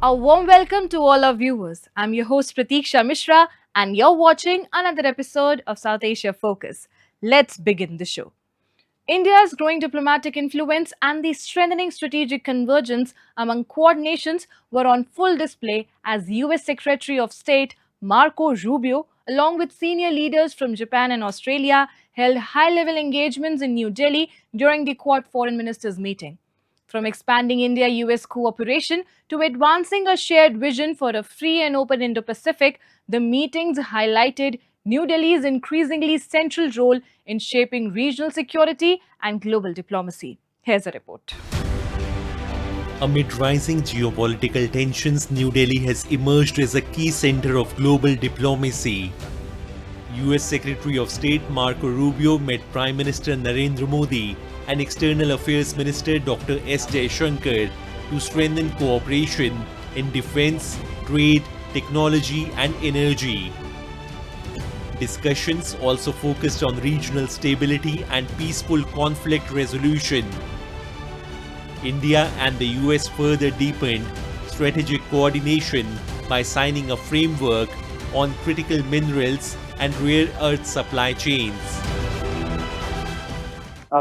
A warm welcome to all our viewers. I'm your host Pratiksha Mishra, and you're watching another episode of South Asia Focus. Let's begin the show. India's growing diplomatic influence and the strengthening strategic convergence among Quad nations were on full display as US Secretary of State Marco Rubio, along with senior leaders from Japan and Australia, held high level engagements in New Delhi during the Quad foreign ministers' meeting. From expanding India US cooperation to advancing a shared vision for a free and open Indo Pacific, the meetings highlighted New Delhi's increasingly central role in shaping regional security and global diplomacy. Here's a report. Amid rising geopolitical tensions, New Delhi has emerged as a key center of global diplomacy. US Secretary of State Marco Rubio met Prime Minister Narendra Modi and External Affairs Minister Dr. S. Jaishankar to strengthen cooperation in defense, trade, technology, and energy. Discussions also focused on regional stability and peaceful conflict resolution. India and the US further deepened strategic coordination by signing a framework on critical minerals and rare earth supply chains.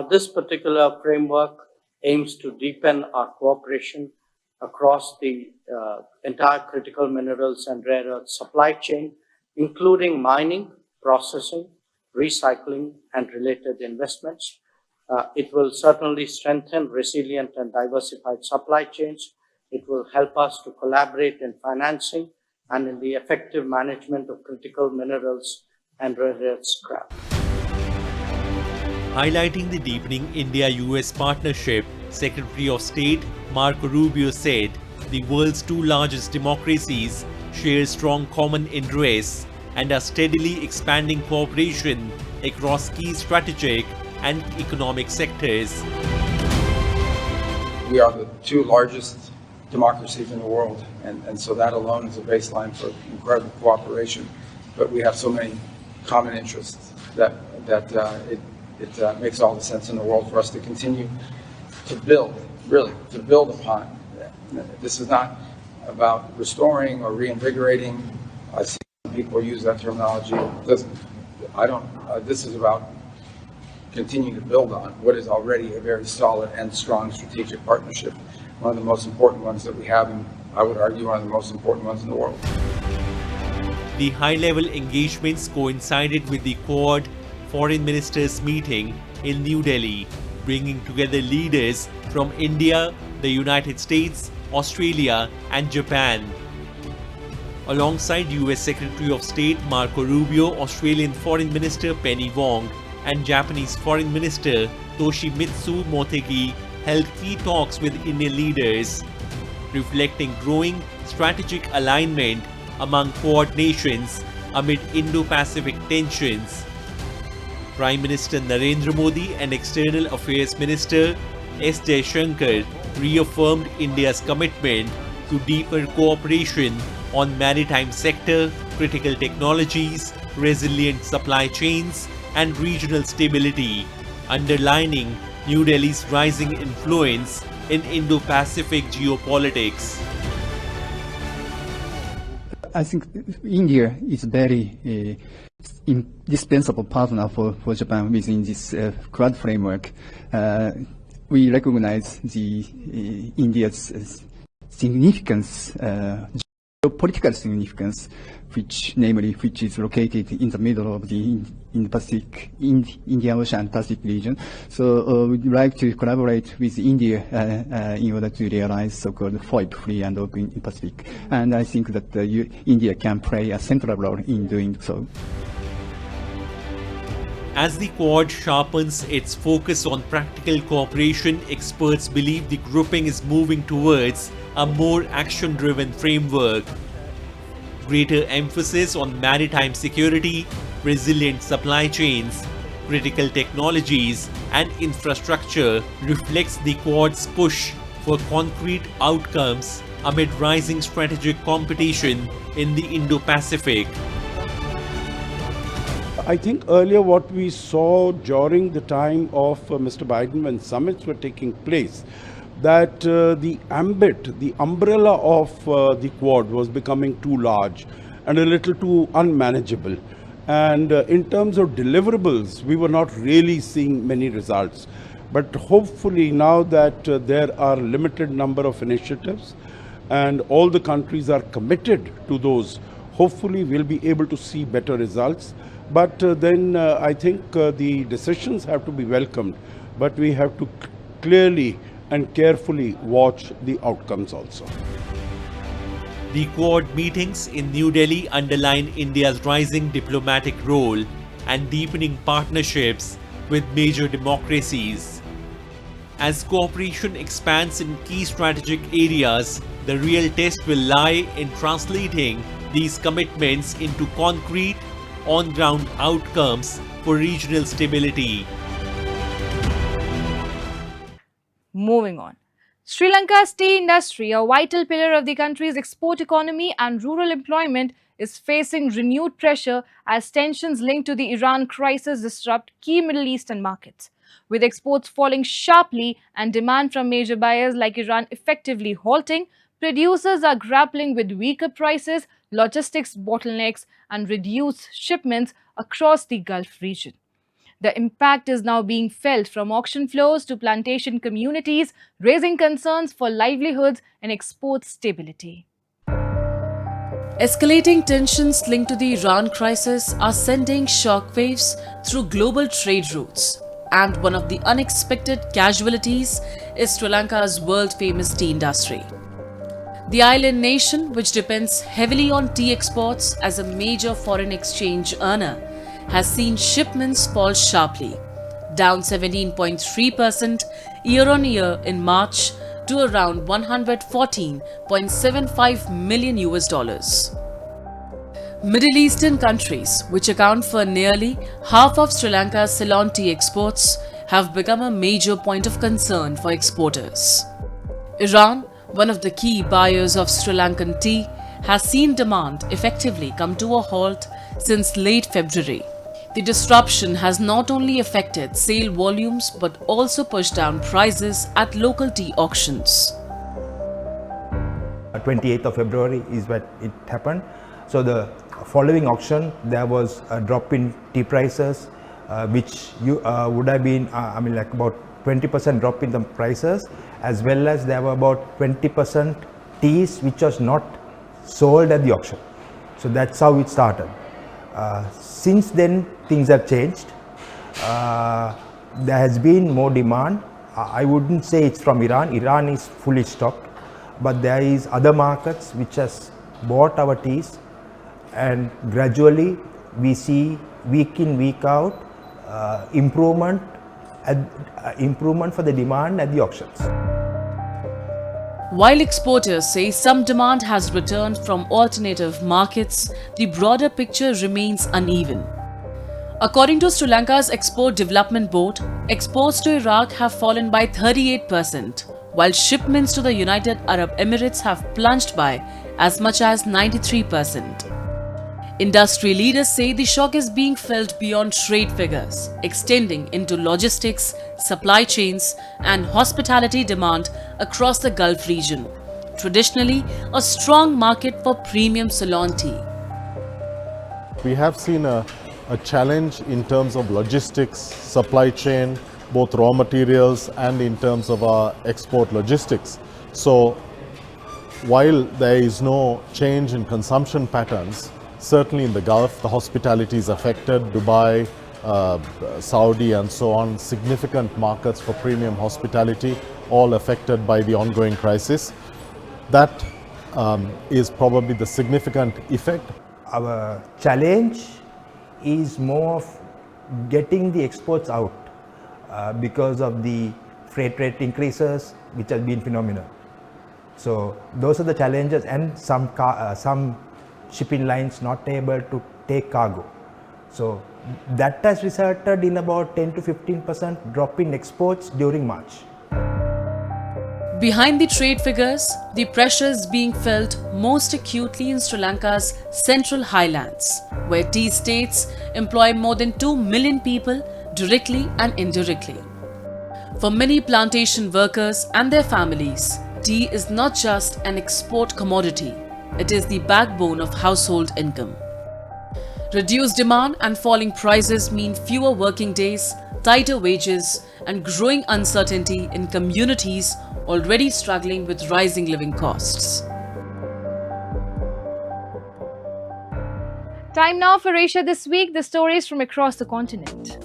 This particular framework aims to deepen our cooperation across the entire critical minerals and rare earth supply chain, including mining, processing, recycling, and related investments. It will certainly strengthen resilient and diversified supply chains. It will help us to collaborate in financing and in the effective management of critical minerals and rare earth scrap. Highlighting the deepening India-US partnership, Secretary of State Marco Rubio said the world's two largest democracies share strong common interests and are steadily expanding cooperation across key strategic and economic sectors. We are the two largest democracies in the world, and so that alone is a baseline for incredible cooperation. But we have so many common interests that it makes all the sense in the world for us to continue to build, really, to build upon. This is not about restoring or reinvigorating. I see people use that terminology. This is about continuing to build on what is already a very solid and strong strategic partnership, one of the most important ones that we have, and I would argue one of the most important ones in the world. The high-level engagements coincided with the Quad foreign ministers meeting in New Delhi, bringing together leaders from India, the United States, Australia, and Japan. Alongside US Secretary of State Marco Rubio, Australian Foreign Minister Penny Wong, and Japanese Foreign Minister Toshimitsu Motegi held key talks with Indian leaders, reflecting growing strategic alignment among Quad nations amid Indo-Pacific tensions. Prime Minister Narendra Modi and External Affairs Minister S. Jaishankar reaffirmed India's commitment to deeper cooperation on maritime sector, critical technologies, resilient supply chains, and regional stability, underlining New Delhi's rising influence in Indo-Pacific geopolitics. I think India is very indispensable partner for Japan within this Quad framework. We recognize the India's significance, geopolitical significance, which is located in the middle of the Indian Ocean and Pacific region. So we'd like to collaborate with India in order to realize so-called FOIP, free and open Pacific. And I think that India can play a central role in doing so. As the Quad sharpens its focus on practical cooperation, experts believe the grouping is moving towards a more action-driven framework. Greater emphasis on maritime security, resilient supply chains, critical technologies, and infrastructure reflects the Quad's push for concrete outcomes amid rising strategic competition in the Indo-Pacific. I think earlier what we saw during the time of Mr. Biden when summits were taking place that the ambit, the umbrella of the Quad was becoming too large and a little too unmanageable. And in terms of deliverables, we were not really seeing many results. But hopefully now that there are limited number of initiatives and all the countries are committed to those, hopefully we'll be able to see better results. But then I think the decisions have to be welcomed, but we have to clearly and carefully watch the outcomes also. The Quad meetings in New Delhi underline India's rising diplomatic role and deepening partnerships with major democracies. As cooperation expands in key strategic areas, the real test will lie in translating these commitments into concrete, on-ground outcomes for regional stability. Moving on. Sri Lanka's tea industry, a vital pillar of the country's export economy and rural employment, is facing renewed pressure as tensions linked to the Iran crisis disrupt key Middle Eastern markets. With exports falling sharply and demand from major buyers like Iran effectively halting, producers are grappling with weaker prices, logistics bottlenecks, and reduced shipments across the Gulf region. The impact is now being felt from auction floors to plantation communities, raising concerns for livelihoods and export stability. Escalating tensions linked to the Iran crisis are sending shockwaves through global trade routes. And one of the unexpected casualties is Sri Lanka's world-famous tea industry. The island nation, which depends heavily on tea exports as a major foreign exchange earner, has seen shipments fall sharply, down 17.3% year-on-year in March to around $114.75 million. Middle Eastern countries, which account for nearly half of Sri Lanka's Ceylon tea exports, have become a major point of concern for exporters. Iran, one of the key buyers of Sri Lankan tea, has seen demand effectively come to a halt since late February. The disruption has not only affected sale volumes but also pushed down prices at local tea auctions. 28th of February is when it happened. So the following auction, there was a drop in tea prices, which would have been, like about 20% drop in the prices, as well as there were about 20% teas which was not sold at the auction. So that's how it started. Since then, things have changed. There has been more demand. I wouldn't say it's from Iran. Iran is fully stocked, but there is other markets which has bought our teas, and gradually we see week in, week out improvement for the demand at the auctions. While exporters say some demand has returned from alternative markets, the broader picture remains uneven. According to Sri Lanka's Export Development Board, exports to Iraq have fallen by 38%, while shipments to the United Arab Emirates have plunged by as much as 93%. Industry leaders say the shock is being felt beyond trade figures, extending into logistics, supply chains, and hospitality demand across the Gulf region, traditionally a strong market for premium Ceylon tea. We have seen a challenge in terms of logistics, supply chain, both raw materials and in terms of our export logistics. So while there is no change in consumption patterns, certainly in the Gulf, the hospitality is affected. Dubai, Saudi and so on, significant markets for premium hospitality, all affected by the ongoing crisis. That is probably the significant effect. Our challenge is more of getting the exports out because of the freight rate increases, which has been phenomenal. So those are the challenges, and some shipping lines not able to take cargo. So that has resulted in about 10 to 15% drop in exports during March. Behind the trade figures, the pressure is being felt most acutely in Sri Lanka's Central Highlands, where tea estates employ more than 2 million people directly and indirectly. For many plantation workers and their families, tea is not just an export commodity, it is the backbone of household income. Reduced demand and falling prices mean fewer working days, tighter wages, and growing uncertainty in communities already struggling with rising living costs. Time now for Asia This Week, the stories from across the continent.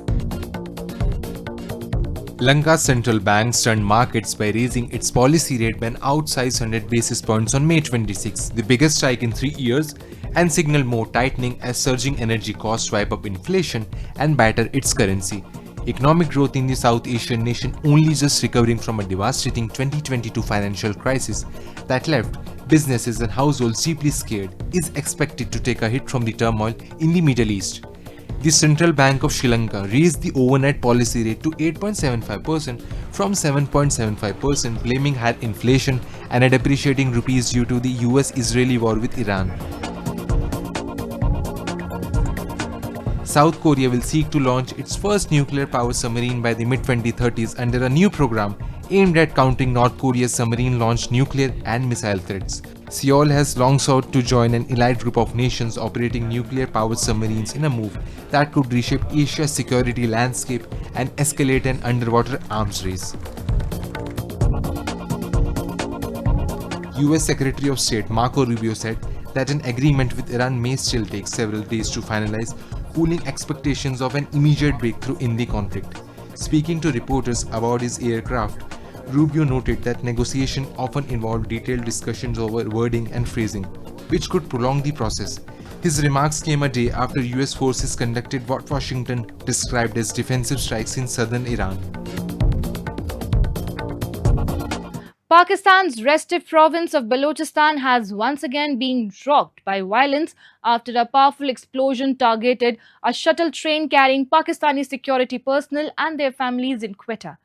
Lanka's central bank stunned markets by raising its policy rate by an outsized 100 basis points on May 26, the biggest strike in 3 years, and signaled more tightening as surging energy costs swipe up inflation and batter its currency. Economic growth in the South Asian nation, only just recovering from a devastating 2022 financial crisis that left businesses and households deeply scared, is expected to take a hit from the turmoil in the Middle East. The Central Bank of Sri Lanka raised the overnight policy rate to 8.75% from 7.75%, blaming higher inflation and a depreciating rupees due to the US-Israeli war with Iran. South Korea will seek to launch its first nuclear-powered submarine by the mid-2030s under a new program aimed at countering North Korea's submarine-launched nuclear and missile threats. Seoul has long sought to join an elite group of nations operating nuclear-powered submarines in a move that could reshape Asia's security landscape and escalate an underwater arms race. US Secretary of State Marco Rubio said that an agreement with Iran may still take several days to finalize, cooling expectations of an immediate breakthrough in the conflict. Speaking to reporters about his aircraft, Rubio noted that negotiations often involve detailed discussions over wording and phrasing, which could prolong the process. His remarks came a day after US forces conducted what Washington described as defensive strikes in southern Iran. Pakistan's restive province of Balochistan has once again been rocked by violence after a powerful explosion targeted a shuttle train carrying Pakistani security personnel and their families in Quetta.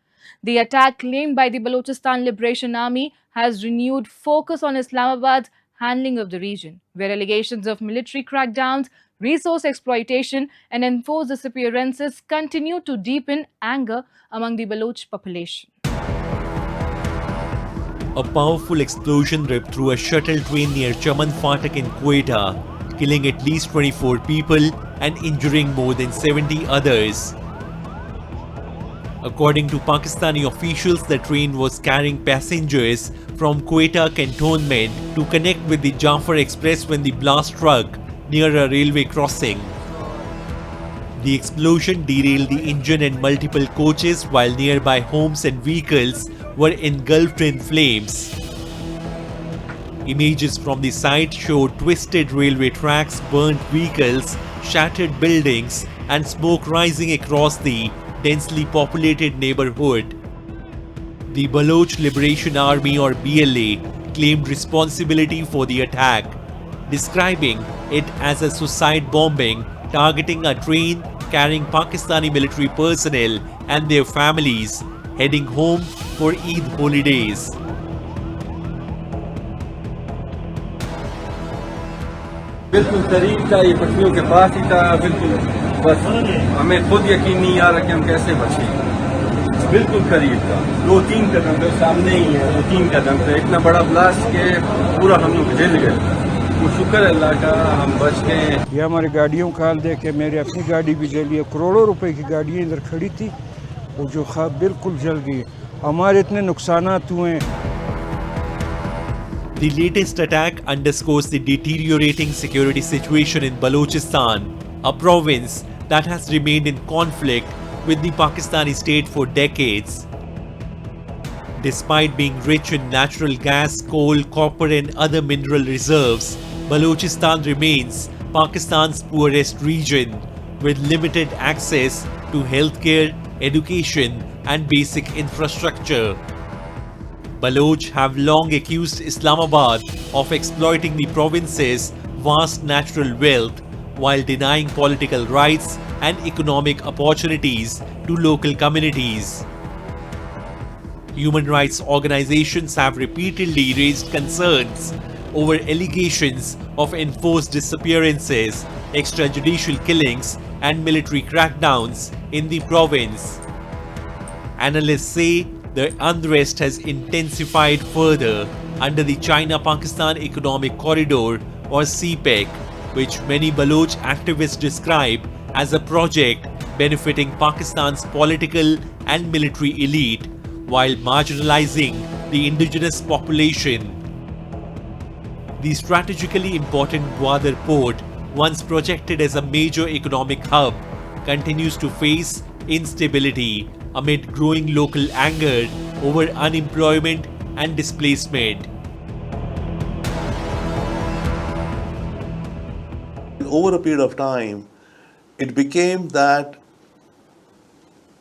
The attack, claimed by the Balochistan Liberation Army, has renewed focus on Islamabad's handling of the region, where allegations of military crackdowns, resource exploitation, and enforced disappearances continue to deepen anger among the Baloch population. A powerful explosion ripped through a shuttle train near Chaman Fatak in Quetta, killing at least 24 people and injuring more than 70 others. According to Pakistani officials, the train was carrying passengers from Quetta cantonment to connect with the Jafar Express when the blast struck near a railway crossing. The explosion derailed the engine and multiple coaches, while nearby homes and vehicles were engulfed in flames. Images from the site showed twisted railway tracks, burnt vehicles, shattered buildings, and smoke rising across the densely populated neighborhood. The Baloch Liberation Army, or BLA, claimed responsibility for the attack, describing it as a suicide bombing targeting a train carrying Pakistani military personnel and their families heading home for Eid holidays. बिल्कुल करीब था, ये पटरियों के पास ही था, बिल्कुल बस हमें खुद यकीन नहीं आ रहा कि हम कैसे बचे। बिल्कुल करीब था, 2-3 कदम पे सामने ही है, 2-3 कदम पे इतना बड़ा ब्लास्ट के पूरा हम लोग जल गए। वो शुक्र अल्लाह का हम बच गए। ये हमारी गाड़ियों का हाल देख के मेरी अपनी गाड़ी भी जली है, करोड़ों रुपए की गाड़ियाँ इधर खड़ी थी, वो जो बिल्कुल जल गई। हमारे इतने नुकसानात हुए। The latest attack underscores the deteriorating security situation in Balochistan, a province that has remained in conflict with the Pakistani state for decades. Despite being rich in natural gas, coal, copper and other mineral reserves, Balochistan remains Pakistan's poorest region, with limited access to healthcare, education and basic infrastructure. Baloch have long accused Islamabad of exploiting the province's vast natural wealth while denying political rights and economic opportunities to local communities. Human rights organizations have repeatedly raised concerns over allegations of enforced disappearances, extrajudicial killings, and military crackdowns in the province. Analysts say the unrest has intensified further under the China-Pakistan Economic Corridor or CPEC, which many Baloch activists describe as a project benefiting Pakistan's political and military elite while marginalizing the indigenous population. The strategically important Gwadar port, once projected as a major economic hub, continues to face instability amid growing local anger over unemployment and displacement. Over a period of time, it became that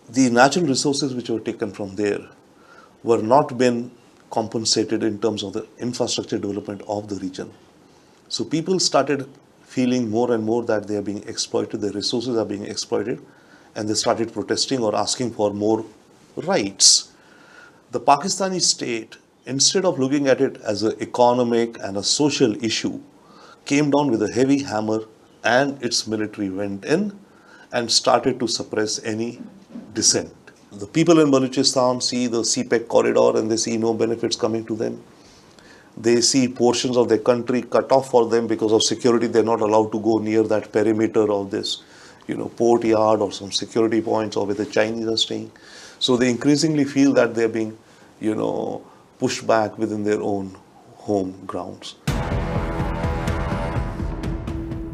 the natural resources which were taken from there were not been compensated in terms of the infrastructure development of the region. So people started feeling more and more that they are being exploited, their resources are being exploited, and they started protesting or asking for more rights. The Pakistani state, instead of looking at it as an economic and a social issue, came down with a heavy hammer and its military went in and started to suppress any dissent. The people in Balochistan see the CPEC corridor and they see no benefits coming to them. They see portions of their country cut off for them because of security. They're not allowed to go near that perimeter of this, port yard or some security points or where the Chinese are staying. So they increasingly feel that they're being, pushed back within their own home grounds.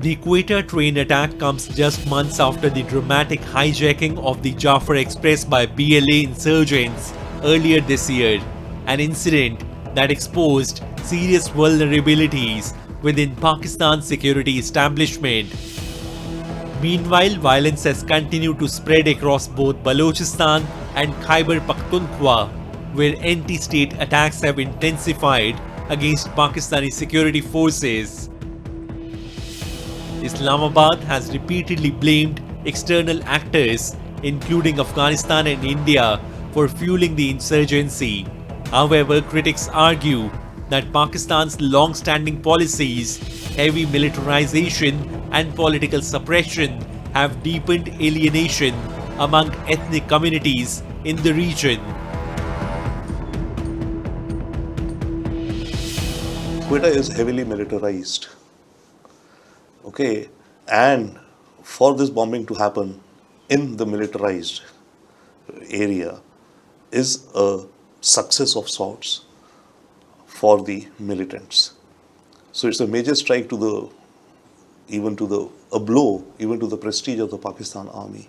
The Quetta train attack comes just months after the dramatic hijacking of the Jafar Express by BLA insurgents earlier this year, an incident that exposed serious vulnerabilities within Pakistan's security establishment. Meanwhile, violence has continued to spread across both Balochistan and Khyber Pakhtunkhwa, where anti-state attacks have intensified against Pakistani security forces. Islamabad has repeatedly blamed external actors, including Afghanistan and India, for fueling the insurgency. However, critics argue that Pakistan's long-standing policies, heavy militarization and political suppression have deepened alienation among ethnic communities in the region. Quetta is heavily militarized. Okay, and for this bombing to happen in the militarized area is a success of sorts for the militants. So it's a major strike to the, a blow even to the prestige of the Pakistan army,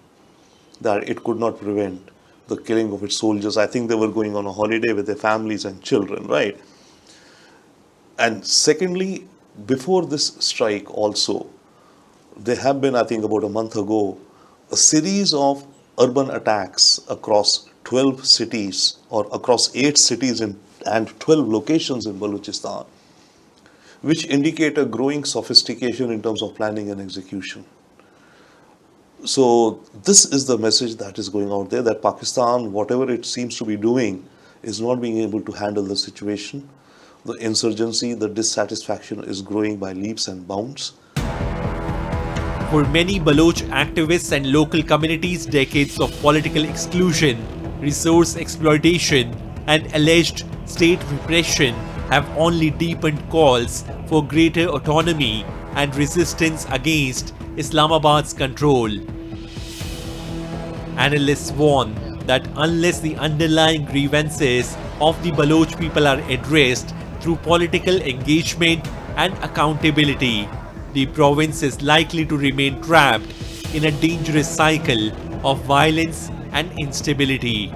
that it could not prevent the killing of its soldiers. I think they were going on a holiday with their families and children, right? And secondly, before this strike also, there have been, I think about a month ago, a series of urban attacks across 12 cities or across 8 cities and 12 locations in Balochistan, which indicate a growing sophistication in terms of planning and execution. So this is the message that is going out there, that Pakistan, whatever it seems to be doing, is not being able to handle the situation. The insurgency, the dissatisfaction is growing by leaps and bounds. For many Baloch activists and local communities, decades of political exclusion, resource exploitation, and alleged state repression have only deepened calls for greater autonomy and resistance against Islamabad's control. Analysts warn that unless the underlying grievances of the Baloch people are addressed through political engagement and accountability, the province is likely to remain trapped in a dangerous cycle of violence and instability.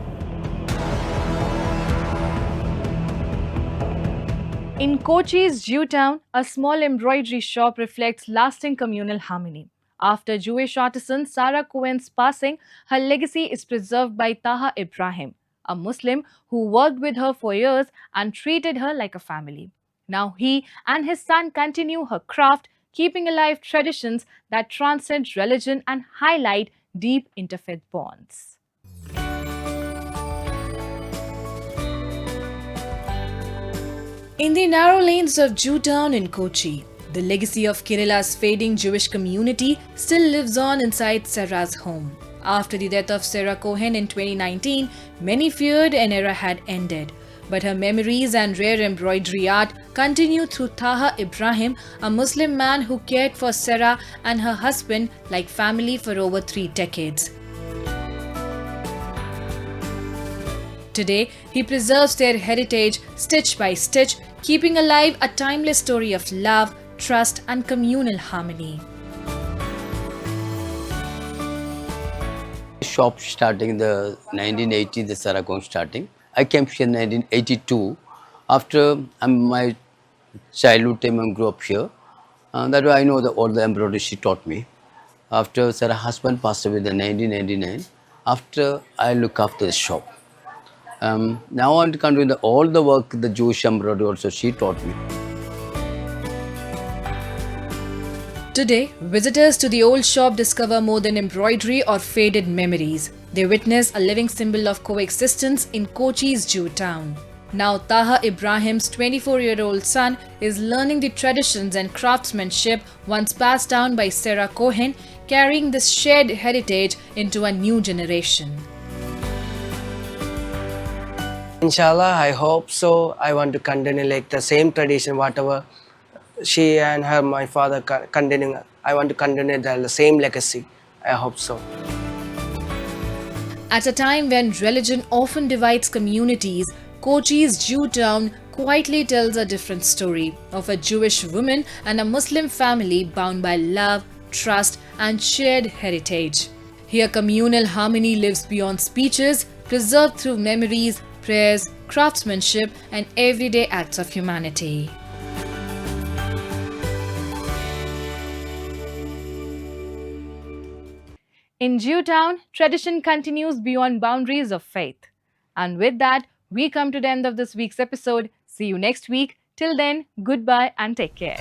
In Kochi's Jewtown, a small embroidery shop reflects lasting communal harmony. After Jewish artisan Sarah Cohen's passing, her legacy is preserved by Taha Ibrahim, a Muslim who worked with her for years and treated her like a family. Now he and his son continue her craft, keeping alive traditions that transcend religion and highlight deep interfaith bonds. In the narrow lanes of Jewtown in Kochi, the legacy of Kerala's fading Jewish community still lives on inside Sarah's home. After the death of Sarah Cohen in 2019, many feared an era had ended. But her memories and rare embroidery art continue through Taha Ibrahim, a Muslim man who cared for Sarah and her husband like family for over 3 decades. Today, he preserves their heritage stitch by stitch, keeping alive a timeless story of love, trust, and communal harmony. Shop starting in the 1980, the Sarah Cohen starting. I came here in 1982. After my childhood time, I grew up here. That way I know all the embroidery she taught me. After Sarah's husband passed away in 1999, after I look after the shop. Now I'm continuing all the work, the Jewish embroidery also she taught me. Today, visitors to the old shop discover more than embroidery or faded memories. They witness a living symbol of coexistence in Kochi's Jew town. Now, Taha Ibrahim's 24-year-old son is learning the traditions and craftsmanship once passed down by Sarah Cohen, carrying this shared heritage into a new generation. Inshallah, I hope so. I want to continue like the same tradition, whatever she and my father continue. I want to continue the same legacy. I hope so. At a time when religion often divides communities, Kochi's Jew town quietly tells a different story of a Jewish woman and a Muslim family bound by love, trust, and shared heritage. Here, communal harmony lives beyond speeches, preserved through memories, prayers, craftsmanship, and everyday acts of humanity. In Jewtown, tradition continues beyond boundaries of faith. And with that, we come to the end of this week's episode. See you next week. Till then, goodbye and take care.